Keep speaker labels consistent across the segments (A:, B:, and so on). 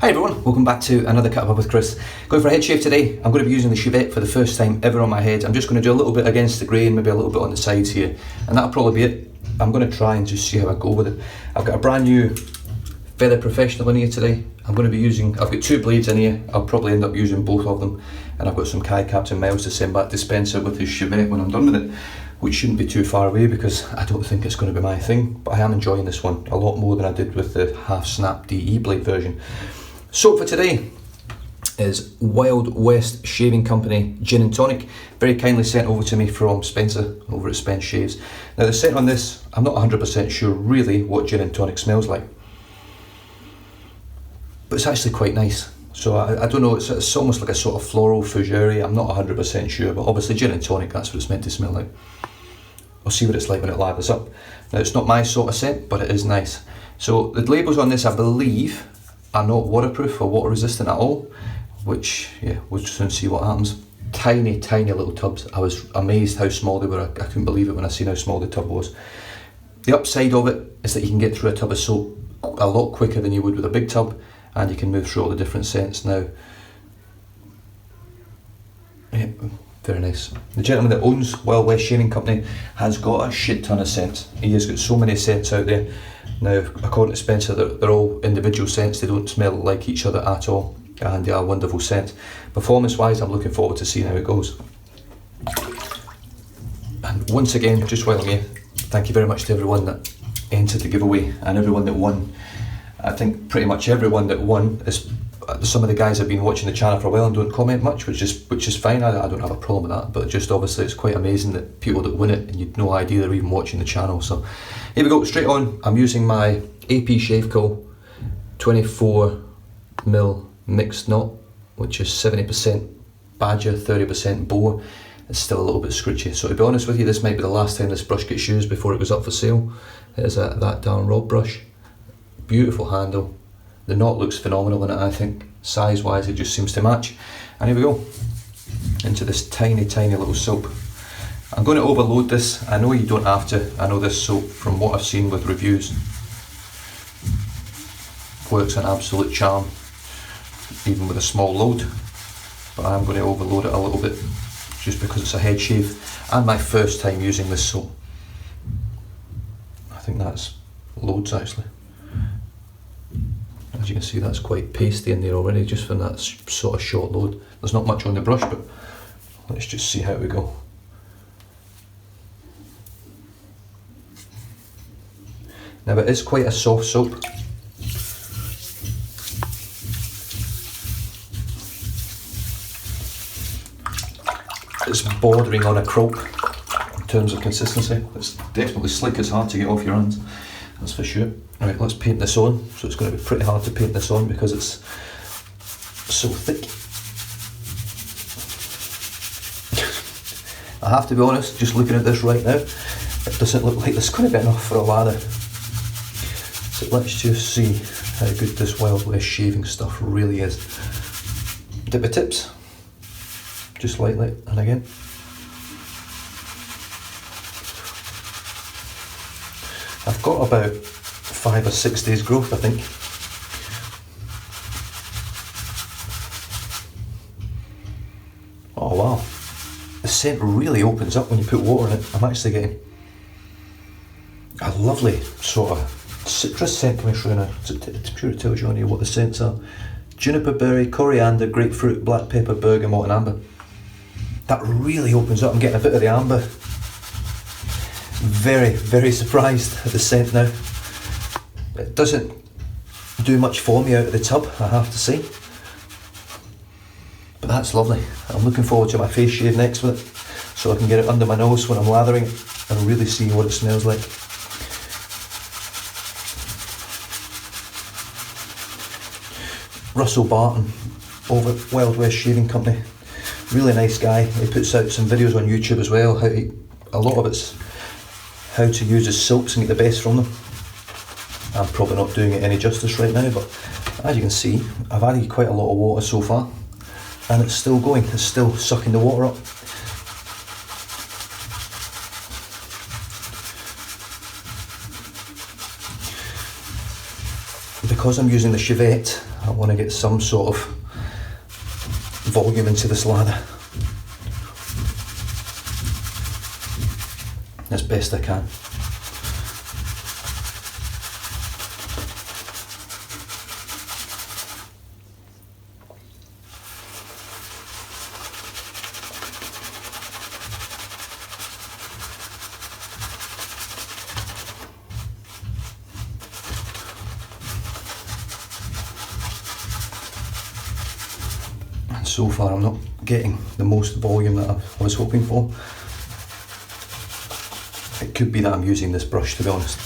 A: Hi everyone, welcome back to another Cut Up with Chris. Going for a head shave today. I'm going to be using the Shavette for the first time ever on my head. I'm just going to do a little bit against the grain, maybe a little bit on the sides here, and that'll probably be it. I'm going to try and just see how I go with it. I've got a brand new Feather Professional in here today. I've got two blades in here. I'll probably end up using both of them, and I've got some Kai Captain Miles to send back to Spencer with his Shavette when I'm done with it, which shouldn't be too far away because I don't think it's going to be my thing, but I am enjoying this one a lot more than I did with the half snap DE blade version. Soap for today is WWSC Shaving Company Gin and Tonic, very kindly sent over to me from Spencer over at Spence Shaves. Now the scent on this, I'm not 100% sure really what gin and tonic smells like, but it's actually quite nice. So I don't know, it's almost like a sort of floral fougere. I'm not 100% sure, but obviously gin and tonic, that's what it's meant to smell like. I'll see what it's like when it lathers up. Now it's not my sort of scent, but it is nice. So the labels on this, I believe, are not waterproof or water resistant at all, which, yeah, we'll just soon see what happens. Tiny, tiny little tubs. I was amazed how small they were. I couldn't believe it when I seen how small the tub was. The upside of it is that you can get through a tub of soap a lot quicker than you would with a big tub, and you can move through all the different scents. Now, yeah, very nice. The gentleman that owns WWSC Shaving Company has got a shit ton of scents. He has got so many scents out there. Now, according to Spencer, they're all individual scents. They don't smell like each other at all, and they are wonderful scents. Performance-wise, I'm looking forward to seeing how it goes. And once again, just while I'm here, thank you very much to everyone that entered the giveaway and everyone that won. I think pretty much everyone that won is some of the guys have been watching the channel for a while and don't comment much, which is fine. I don't have a problem with that, but just obviously it's quite amazing that people that win it and you'd no idea they're even watching the channel. So here we go, straight on. I'm using my AP Shave Co 24mm mixed knot, which is 70% badger, 30% boar. It's still a little bit scritchy, so to be honest with you, this might be the last time this brush gets used before it goes up for sale. It is that darn rod brush. Beautiful handle. The knot looks phenomenal in it, I think. Size wise, it just seems to match. And here we go, into this tiny, tiny little soap. I'm going to overload this. I know you don't have to. I know this soap, from what I've seen with reviews, works an absolute charm, even with a small load. But I'm going to overload it a little bit, just because it's a head shave and my first time using this soap. I think that's loads actually. As you can see, that's quite pasty in there already, just from that sort of short load. There's not much on the brush, but let's just see how we go. Now it is quite a soft soap. It's bordering on a croak in terms of consistency. It's definitely slick, it's hard to get off your hands, that's for sure. Right, let's paint this on. So it's going to be pretty hard to paint this on because it's so thick. I have to be honest, just looking at this right now, it doesn't look like there's going to be enough for a lather. So let's just see how good this WWSC shaving stuff really is. Dip the tips, just lightly, and again. I've got about 5 or 6 days growth, I think. Oh wow, the scent really opens up when you put water in it. I'm actually getting a lovely sort of citrus scent coming through now. It's pure, it tells you on here what the scents are. Juniper berry, coriander, grapefruit, black pepper, bergamot and amber. That really opens up. I'm getting a bit of the amber. Very, very surprised at the scent now. It doesn't do much for me out of the tub, I have to say. But that's lovely. I'm looking forward to my face shave next with it, so I can get it under my nose when I'm lathering it and really see what it smells like. Russell Barton over at WWSC Shaving Company. Really nice guy. He puts out some videos on YouTube as well. A lot of it's how to use his soaps and get the best from them. I'm probably not doing it any justice right now, but as you can see, I've added quite a lot of water so far, and it's still going, it's still sucking the water up. Because I'm using the Shavette, I want to get some sort of volume into this lather as best I can. So far I'm not getting the most volume that I was hoping for. It could be that I'm using this brush, to be honest.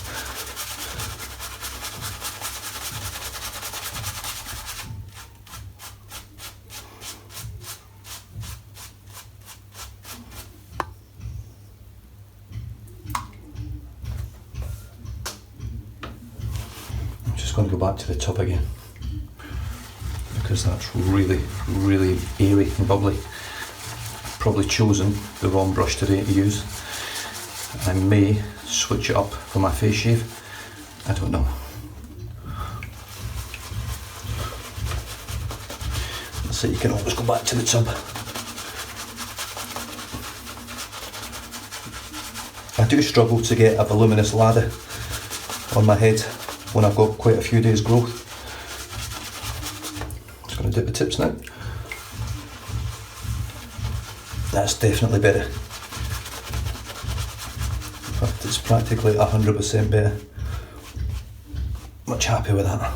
A: I'm just going to go back to the tub again, because that's really, really airy and bubbly. I've probably chosen the wrong brush today to use. I may switch it up for my face shave, I don't know. So you can always go back to the tub. I do struggle to get a voluminous lather on my head when I've got quite a few days growth. Just going to dip the tips now. That's definitely better. In fact, it's practically 100% better. Much happy with that.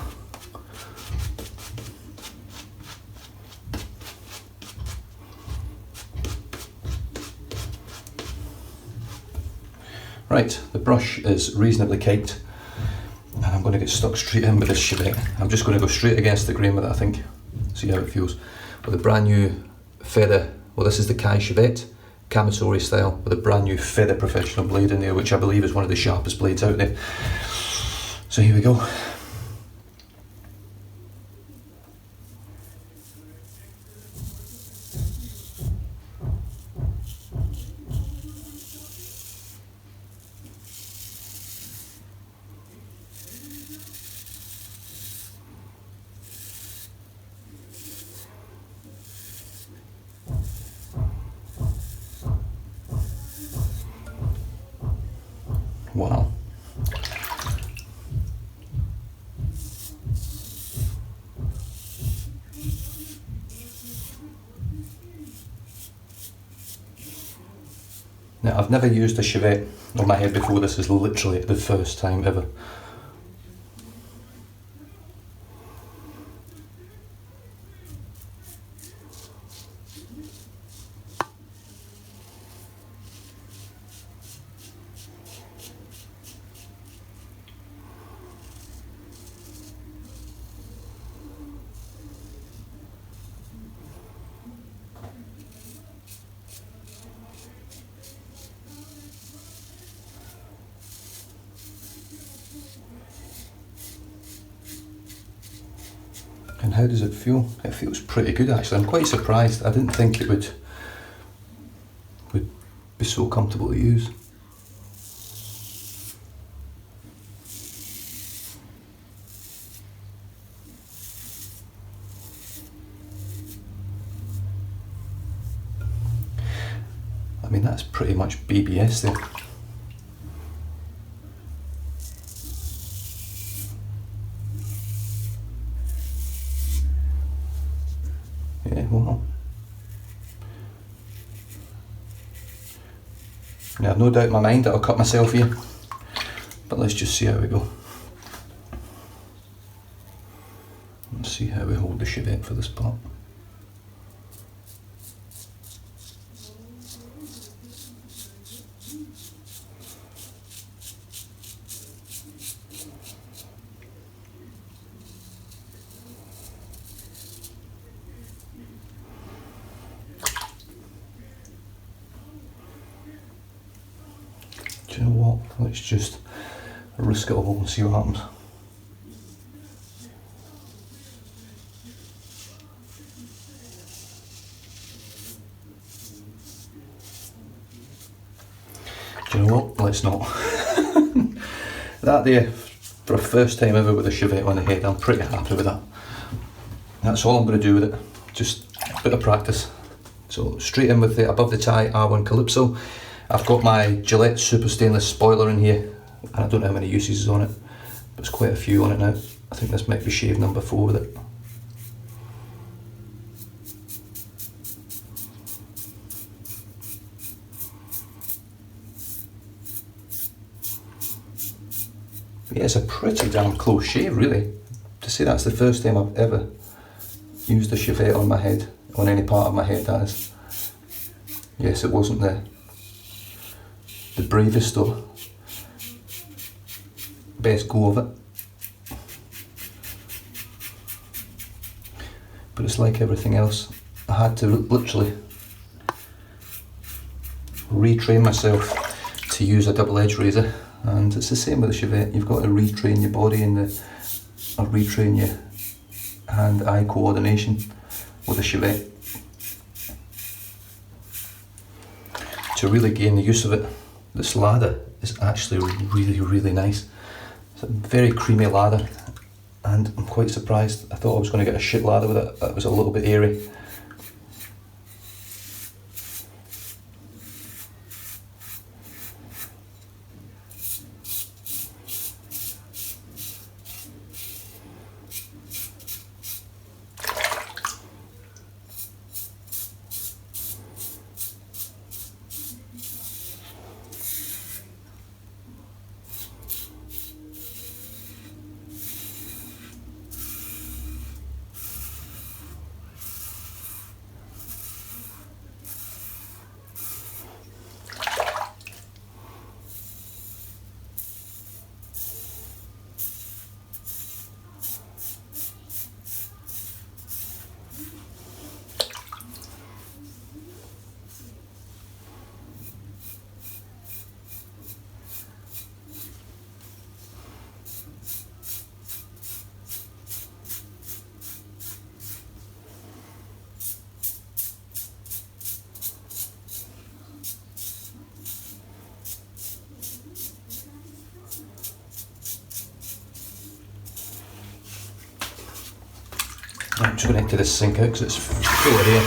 A: Right, the brush is reasonably caked, and I'm going to get stuck straight in with this Shavette. I'm just going to go straight against the grain with it, I think. See how it feels. With a brand new feather, well, this is the Kai Shavette, Camisori style, with a brand new feather professional blade in there, which I believe is one of the sharpest blades out there. So here we go. Wow. Now, I've never used a Shavette on my head before. This is literally the first time ever. And how does it feel? It feels pretty good, actually. I'm quite surprised. I didn't think it would be so comfortable to use. I mean, that's pretty much BBS there. Yeah, well. Now, I've no doubt in my mind that I'll cut myself here, but let's just see how we go. Let's see how we hold the Shavette for this part. Do you know what? Let's just risk it all and see what happens. Do you know what? Let's not. That there, for a first time ever with a Shavette on the head, I'm pretty happy with that. that's all I'm going to do with it, just a bit of practice. So straight in with the above the tie R1 Calypso. I've got my Gillette Super Stainless spoiler in here, and I don't know how many uses is on it, but there's quite a few on it now. I think this might be shave number 4 with it. Yeah, it's a pretty damn close shave, really. To say that's the first time I've ever used a Shavette on my head, on any part of my head, that is. Yes, it wasn't the bravest or best go of it, but it's like everything else. I had to literally retrain myself to use a double edge razor, and it's the same with the Shavette. You've got to retrain your body and or retrain your hand-eye coordination with a Shavette to really gain the use of it. This lather is actually really, really nice. It's a very creamy lather, and I'm quite surprised. I thought I was going to get a shit lather with it. It was a little bit airy. I'm just going to empty this sink out because it's full of air.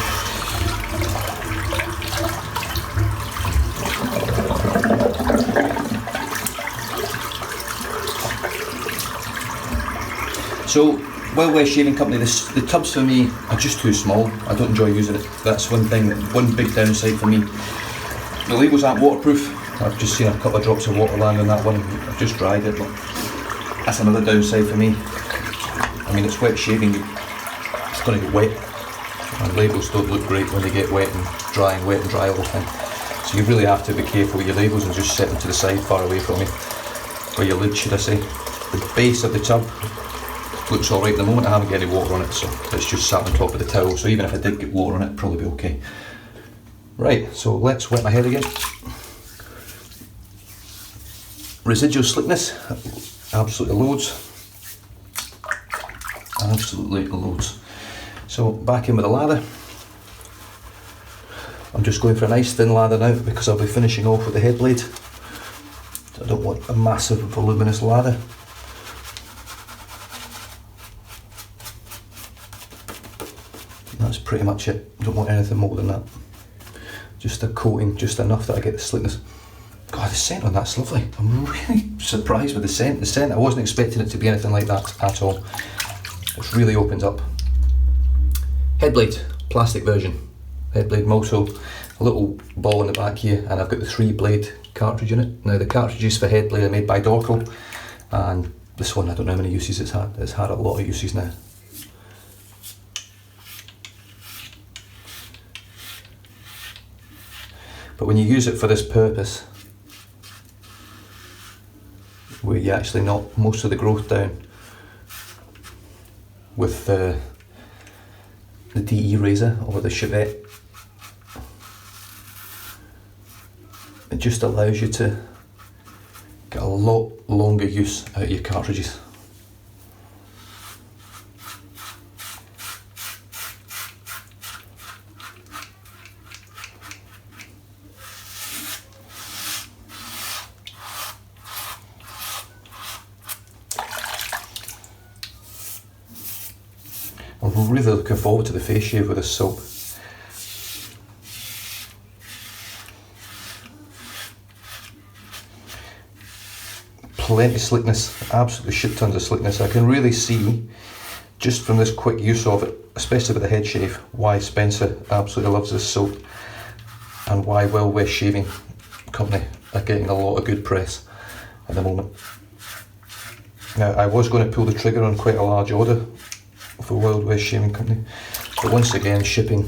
A: So, WWSC shaving company, the tubs for me are just too small. I don't enjoy using it. That's one thing, one big downside for me. The labels aren't waterproof. I've just seen a couple of drops of water land on that one. I've just dried it, but that's another downside for me. I mean, it's wet shaving. It's going to get wet, and labels don't look great when they get wet and dry all the time. So you really have to be careful with your labels and just set them to the side, far away from you, or your lid, should I say. The base of the tub looks alright at the moment. I haven't got any water on it, so it's just sat on top of the towel, so even if I did get water on it, it'd probably be okay. Right, so let's wet my head again. Residual slickness, absolutely loads. Absolutely loads. So back in with the lather. I'm just going for a nice thin lather now because I'll be finishing off with the head blade. I don't want a massive voluminous lather. That's pretty much it. Don't want anything more than that. Just a coating, just enough that I get the slickness. God, the scent on that's lovely. I'm really surprised with the scent. The scent, I wasn't expecting it to be anything like that at all. It really opens up. Headblade, plastic version. Headblade also, a little ball in the back here, and I've got the 3-blade cartridge in it. Now the cartridges for Headblade are made by Dorco, and this one, I don't know how many uses it's had. It's had a lot of uses now. But when you use it for this purpose, where you actually knock most of the growth down with the DE razor or the Shavette, it just allows you to get a lot longer use out of your cartridges. really looking forward to the face shave with this soap. Plenty of slickness, absolutely shit tons of slickness. I can really see, just from this quick use of it, especially with the head shave, why Spencer absolutely loves this soap and why Wild West Shaving Company are getting a lot of good press at the moment. Now, I was going to pull the trigger on quite a large order for Wild West Shaving Company, but once again shipping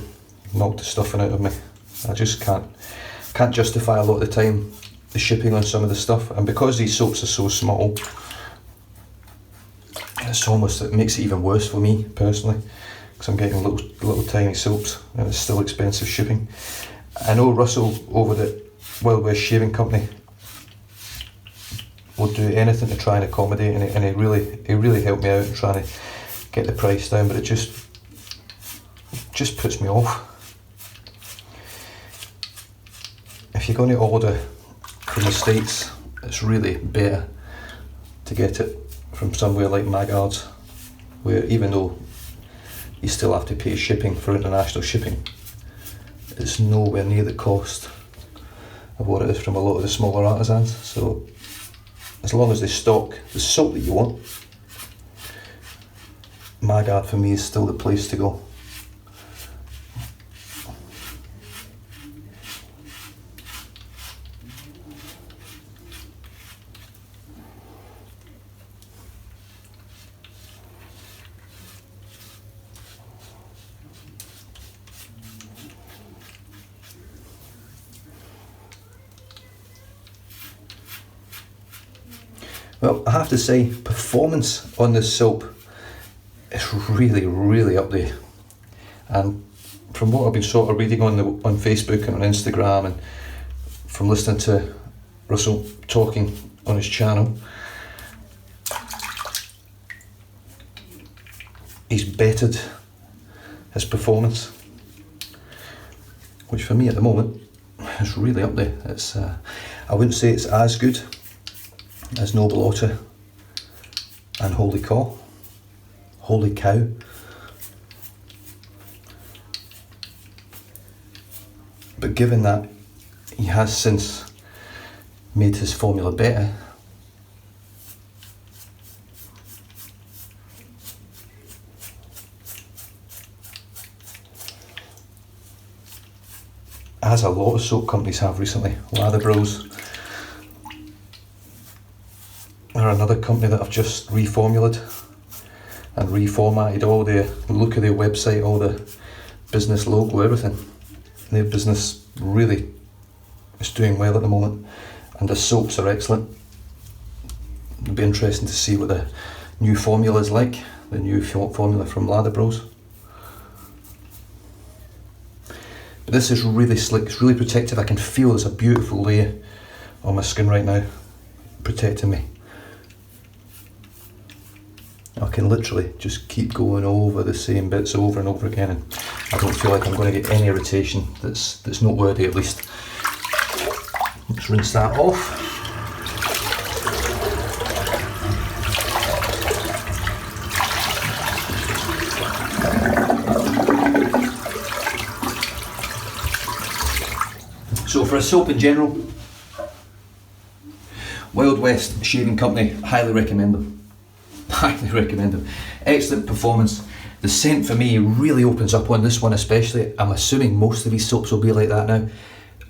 A: knocked the stuffing out of me. I just can't justify a lot of the time the shipping on some of the stuff, and because these soaps are so small, it makes it even worse for me personally, because I'm getting little tiny soaps and it's still expensive shipping. I know Russell over the Wild West Shaving Company will do anything to try and accommodate, and he really helped me out in trying to get the price down, but it just puts me off. If you're going to order from the States, it's really better to get it from somewhere like Maggard's, where even though you still have to pay shipping for international shipping, it's nowhere near the cost of what it is from a lot of the smaller artisans. So as long as they stock the soap that you want, Maggard for me is still the place to go. Well, I have to say, performance on this soap is really up there. And from what I've been sort of reading on Facebook and on Instagram, and from listening to Russell talking on his channel, he's bettered his performance, which for me at the moment is really up there. It's I wouldn't say it's as good as Noble Otter and Holy Cow, but given that he has since made his formula better, as a lot of soap companies have recently. Latherbros are another company that have just reformulated and reformatted all the look of their website, all the business logo, everything. Their business really is doing well at the moment, and the soaps are excellent. It'll be interesting to see what the new formula is like, the new formula from Latherbros. But this is really slick, it's really protective. I can feel there's a beautiful layer on my skin right now, protecting me. I can literally just keep going over the same bits over and over again, and I don't feel like I'm going to get any irritation that's noteworthy, at least. Let's rinse that off. So for a soap in general, Wild West Shaving Company, highly recommend them. Highly recommend them. Excellent performance. The scent for me really opens up on this one especially. I'm assuming most of these soaps will be like that now.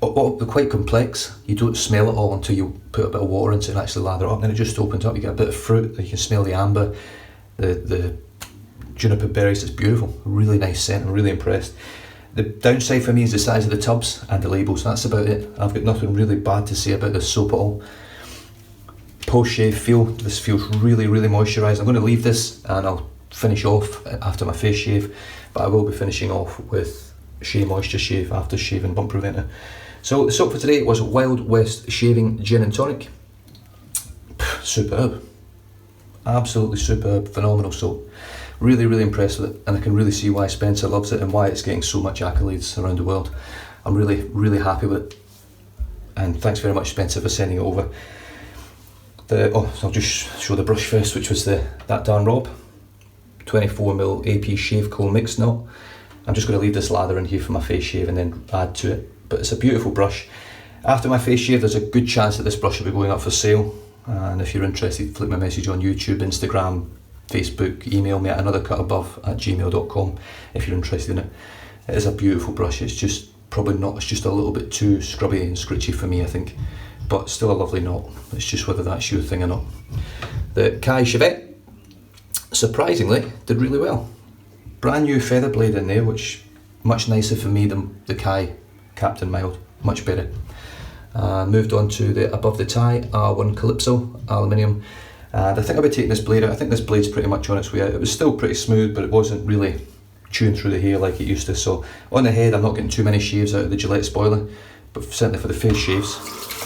A: They're quite complex. You don't smell it all until you put a bit of water into it and actually lather it up, and then it just opens up. You get a bit of fruit, you can smell the amber, the juniper berries. It's beautiful. Really nice scent. I'm really impressed. The downside for me is the size of the tubs and the labels. That's about it. I've got nothing really bad to say about this soap at all. Post-shave feel, this feels really moisturised. I'm going to leave this and I'll finish off after my face shave, but I will be finishing off with Shea Moisture Shave after shaving Bump Preventer. So the soap for today was Wild West Shaving Gin and Tonic. Superb. Absolutely superb, phenomenal soap. Really impressed with it, and I can really see why Spencer loves it and why it's getting so much accolades around the world. I'm really happy with it, and thanks very much Spencer for sending it over. I'll just show the brush first, which was that Dan Robb 24mm AP shave comb mix knot. I'm just going to leave this lather in here for my face shave and then add to it. But it's a beautiful brush. After my face shave, there's a good chance that this brush will be going up for sale. And if you're interested, flick me a message on YouTube, Instagram, Facebook, email me at anothercutabove@gmail.com if you're interested in it. It is a beautiful brush. It's just probably not, it's just a little bit too scrubby and scritchy for me, I think. But still a lovely knot. It's just whether that's your thing or not. The Kai Shavette, surprisingly, did really well. Brand new feather blade in there, which much nicer for me than the Kai Captain Mild, much better. Moved on to the Above the Tie R1 Calypso aluminium, and I think I'll be taking this blade out. I think this blade's pretty much on its way out. It was still pretty smooth, but it wasn't really chewing through the hair like it used to. So on the head, I'm not getting too many shaves out of the Gillette spoiler, but certainly for the face shaves,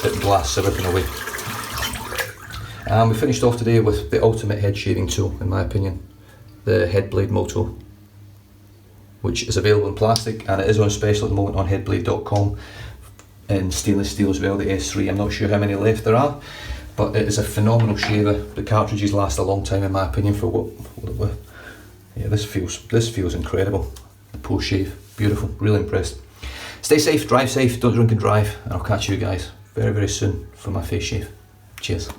A: it blasts everything away. And we finished off today with the ultimate head shaving tool, in my opinion, the Headblade Moto, which is available in plastic, and it is on special at the moment on headblade.com. In stainless steel as well, the S3. I'm not sure how many left there are, but it is a phenomenal shaver. The cartridges last a long time in my opinion for what yeah, this feels incredible. The post shave, beautiful, really impressed. Stay safe, drive safe, don't drink and drive, and I'll catch you guys very, very soon for my face shave. Cheers.